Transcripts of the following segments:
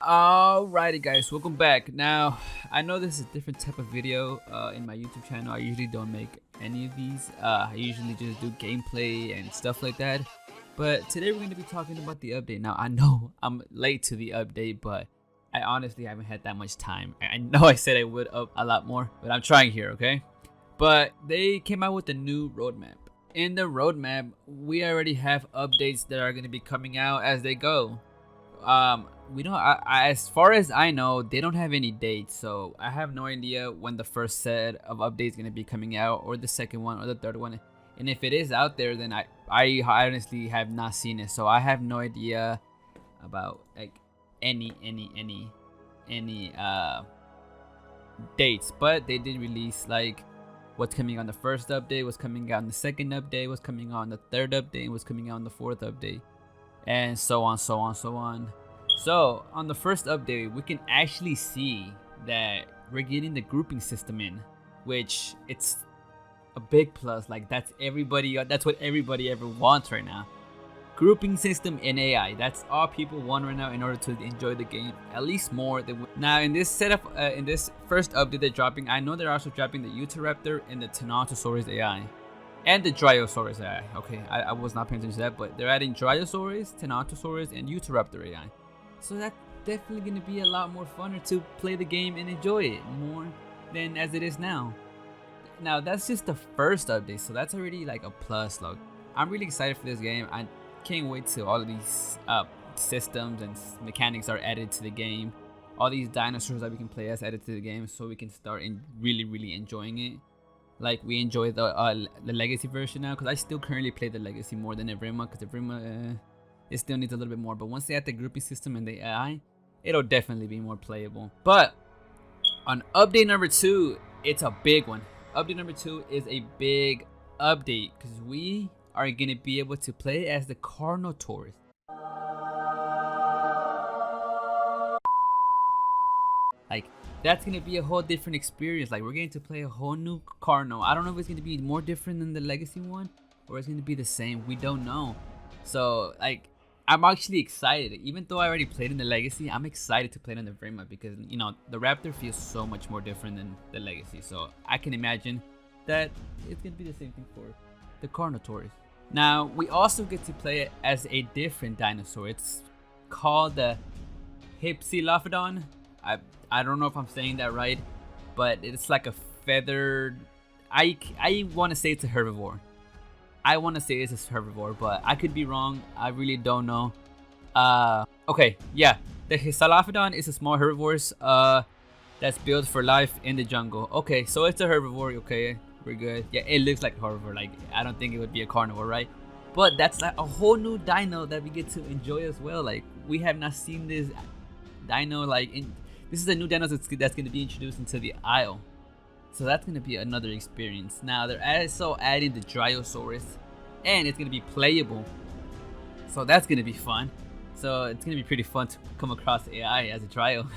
Alrighty guys, welcome back. Now, I know this is a different type of video in my YouTube channel. I usually don't make any of these. I usually just do gameplay and stuff like that. But today we're going to be talking about the update. Now, I know I'm late to the update, but I honestly haven't had that much time. I know I said I would up a lot more, but I'm trying here, okay? But they came out with a new roadmap. In the roadmap, we already have updates that are going to be coming out as they go. We don't as far as I know, they don't have any dates, so I have no idea when the first set of updates going to be coming out, or the second one, or the third one. And if it is out there, then I honestly have not seen it, so I have no idea about like any dates. But they did release like what's coming on the first update, what's coming out on the second update, what's coming out on the third update, what's coming out on the fourth update, and so on. So on the first update, we can actually see that we're getting the grouping system in, which it's a big plus. Like that's what everybody ever wants right now. Grouping system in AI, that's all people want right now in order to enjoy the game at least more than now. In this setup, in this first update they're dropping, I know they're also dropping the Utahraptor and the Dinosaurs AI. And the Dinosaurs AI. Okay, I was not paying attention to that, but they're adding Dinosaurs, Dinosaurs, and Utahraptor AI. So that's definitely going to be a lot more funner to play the game and enjoy it more than as it is now. Now that's just the first update, so that's already like a plus. Look, I'm really excited for this game. I can't wait till all of these systems and mechanics are added to the game. All these dinosaurs that we can play as added to the game, so we can start really enjoying it. Like we enjoy the legacy version now, because I still currently play the legacy more than Evrima, because Evrima it still needs a little bit more. But once they add the grouping system and the AI, it'll definitely be more playable. But on update number 2, it's a big one. Update number 2 is a big update because we are gonna be able to play as the Carnotaurus. Like that's gonna be a whole different experience. Like we're getting to play a whole new Carno. I don't know if it's gonna be more different than the legacy one or it's gonna be the same. We don't know. So like I'm actually excited. Even though I already played in the legacy, I'm excited to play it in the Evrima because you know the Raptor feels so much more different than the legacy. So I can imagine that it's gonna be the same thing for the Carnotaurus. Now we also get to play it as a different dinosaur. It's called the Hypsilophodon. I don't know if I'm saying that right, but it's like a feathered. I want to say it's a herbivore. I want to say it's a herbivore, but I could be wrong. I really don't know. Okay, yeah, the Hypsilophodon is a small herbivore. That's built for life in the jungle. Okay, so it's a herbivore. Okay, we're good. Yeah, it looks like a herbivore. Like I don't think it would be a carnivore, right? But that's like a whole new dino that we get to enjoy as well. Like we have not seen this dino like in. This is a new dino that's going to be introduced into the Isle. So that's going to be another experience. Now they're also adding the Dinosaurs, and it's going to be playable. So that's going to be fun. So it's going to be pretty fun to come across AI as a Dryo.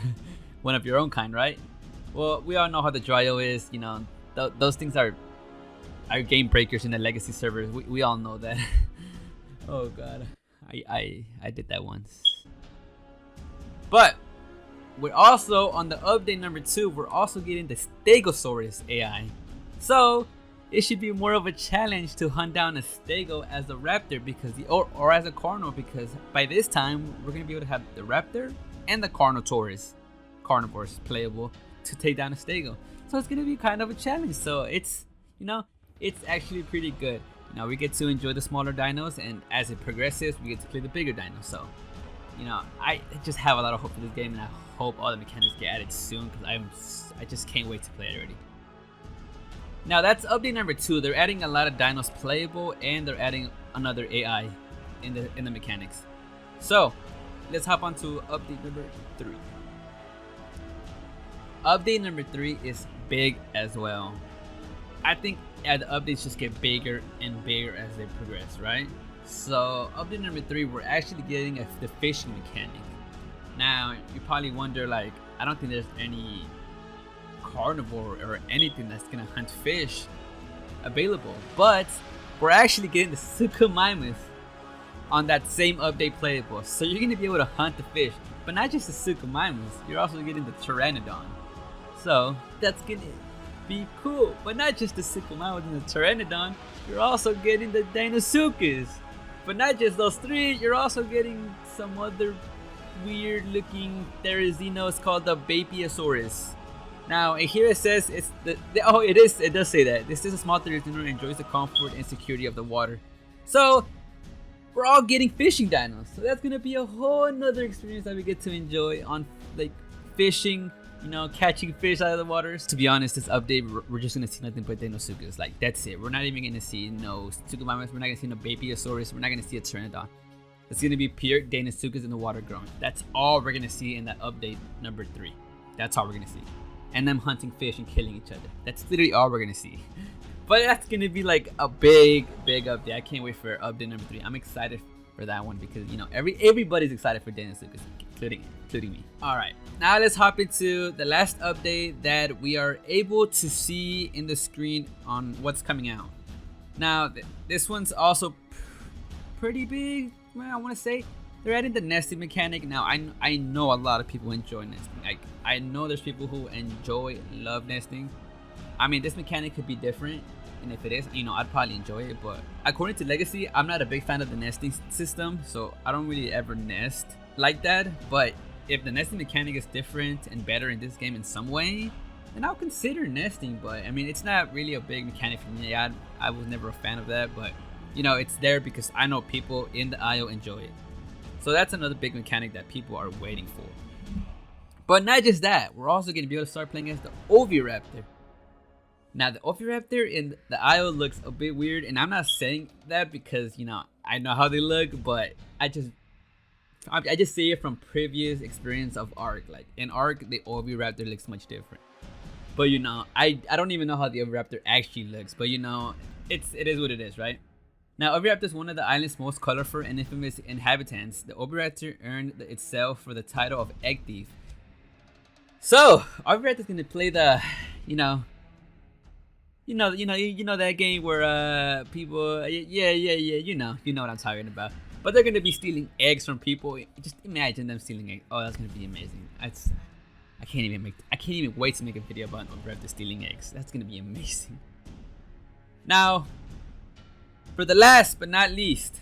One of your own kind, right? Well, we all know how the Dryo is. You know, those things are game breakers in the legacy servers. We all know that. Oh god, I did that once. But we're also on the update number 2. We're also getting the Stegosaurus AI. So it should be more of a challenge to hunt down a Stego as a raptor because or as a Carno, because by this time we're gonna be able to have the raptor and the carnivores playable to take down a Stego. So it's gonna be kind of a challenge. So it's it's actually pretty good. We get to enjoy the smaller dinos, and as it progresses, we get to play the bigger dinos. So I just have a lot of hope for this game, and I hope all the mechanics get added soon because I just can't wait to play it already. Now that's update number 2. They're adding a lot of dinos playable, and they're adding another AI in the mechanics. So let's hop on to update number 3. Update number 3 is big as well. I think the updates just get bigger and bigger as they progress, right? So update number 3, we're actually getting the fishing mechanic. Now you probably wonder, like, I don't think there's any carnivore or anything that's gonna hunt fish available, but we're actually getting the Suchomimus on that same update playable. So you're gonna be able to hunt the fish, but not just the Suchomimus, you're also getting the Pteranodon. So that's gonna be cool, but not just the Suchomimus and the Pteranodon, you're also getting the Deinosuchus. But not just those three, you're also getting some other weird looking Therizzinos called the Bapiosaurus. Now here it says it's it does say that this is a small Therizino that enjoys the comfort and security of the water. So we're all getting fishing dinos, so that's gonna be a whole nother experience that we get to enjoy on like fishing, you know, catching fish out of the waters. To be honest, this update we're just gonna see nothing but Deinosuchus. Like that's it. We're not even gonna see no Suchomimus, we're not gonna see no Bapiosaurus, we're not gonna see a Pteranodon. It's gonna be pure Deinosuchus in the water growing. That's all we're gonna see in that update number 3. That's all we're gonna see. And them hunting fish and killing each other. That's literally all we're gonna see. But that's gonna be like a big update. I can't wait for update number 3. I'm excited for that one because you know everybody's excited for Deinosuchus, including me. Alright, now let's hop into the last update that we are able to see in the screen on what's coming out. Now this one's also pretty big. I want to say they're adding the nesting mechanic. Now I know a lot of people enjoy nesting. Like I know there's people who love nesting. I mean, this mechanic could be different, and if it is, you know, I'd probably enjoy it. But according to Legacy, I'm not a big fan of the nesting system, so I don't really ever nest like that. But if the nesting mechanic is different and better in this game in some way, then I'll consider nesting. But I mean, it's not really a big mechanic for me. I was never a fan of that, but you know, it's there because I know people in the IO enjoy it. So that's another big mechanic that people are waiting for. But not just that, we're also going to be able to start playing as the Oviraptor. Now the Oviraptor in the IO looks a bit weird, and I'm not saying that because, you know, I know how they look, but I just see it from previous experience of Ark. Like in Ark, the Oviraptor looks much different. But you know, I don't even know how the Oviraptor actually looks, but you know, it is what it is, right? Now, Oviraptor is one of the island's most colorful and infamous inhabitants. The Oviraptor earned itself for the title of Egg Thief. So, Oviraptor is going to play the, you know that game where people, you know what I'm talking about. But they're going to be stealing eggs from people. Just imagine them stealing eggs. Oh, that's going to be amazing. I can't even wait to make a video about Oviraptor stealing eggs. That's going to be amazing. Now, for the last but not least,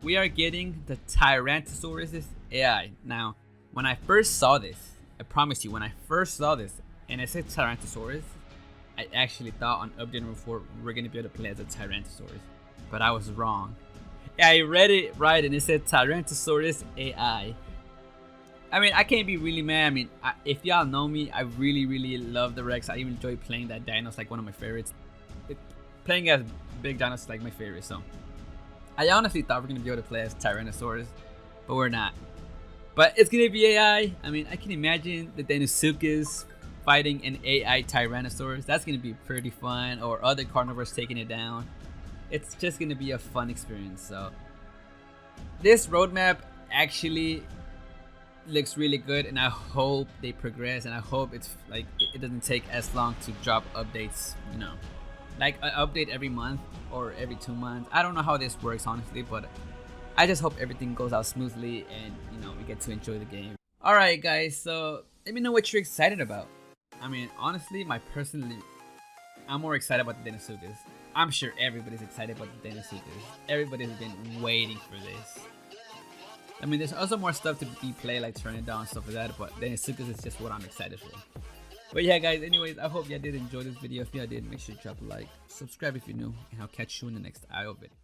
we are getting the Tyrannosaurus AI. Now, when I first saw this, I promise you, when I first saw this and it said Tyrannosaurus, I actually thought on update number 4 we're gonna be able to play as a Tyrannosaurus, but I was wrong. Yeah, I read it right and it said Tyrannosaurus AI. I mean, I can't be really mad. I mean, if y'all know me, I really love the Rex. I even enjoy playing that dino. It's like one of my favorites. Playing as big dinos is like my favorite, so I honestly thought we were gonna be able to play as Tyrannosaurus, but we're not. But it's gonna be AI. I mean, I can imagine the Deinosuchus fighting an AI Tyrannosaurus. That's gonna be pretty fun, or other carnivores taking it down. It's just gonna be a fun experience. So this roadmap actually looks really good, and I hope they progress, and I hope it's like it doesn't take as long to drop updates, you know, like an update every month or every 2 months. I don't know how this works honestly, but I just hope everything goes out smoothly and, you know, we get to enjoy the game. Alright guys, so let me know what you're excited about. I mean, honestly, I'm more excited about the Deinosuchus. I'm sure everybody's excited about the Deinosuchus. Everybody's been waiting for this. I mean, there's also more stuff to be played, like Pteranodon and stuff like that, but Deinosuchus is just what I'm excited for. But yeah guys, anyways, I hope y'all did enjoy this video. If y'all did, make sure to drop a like, subscribe if you're new, and I'll catch you in the next IO video.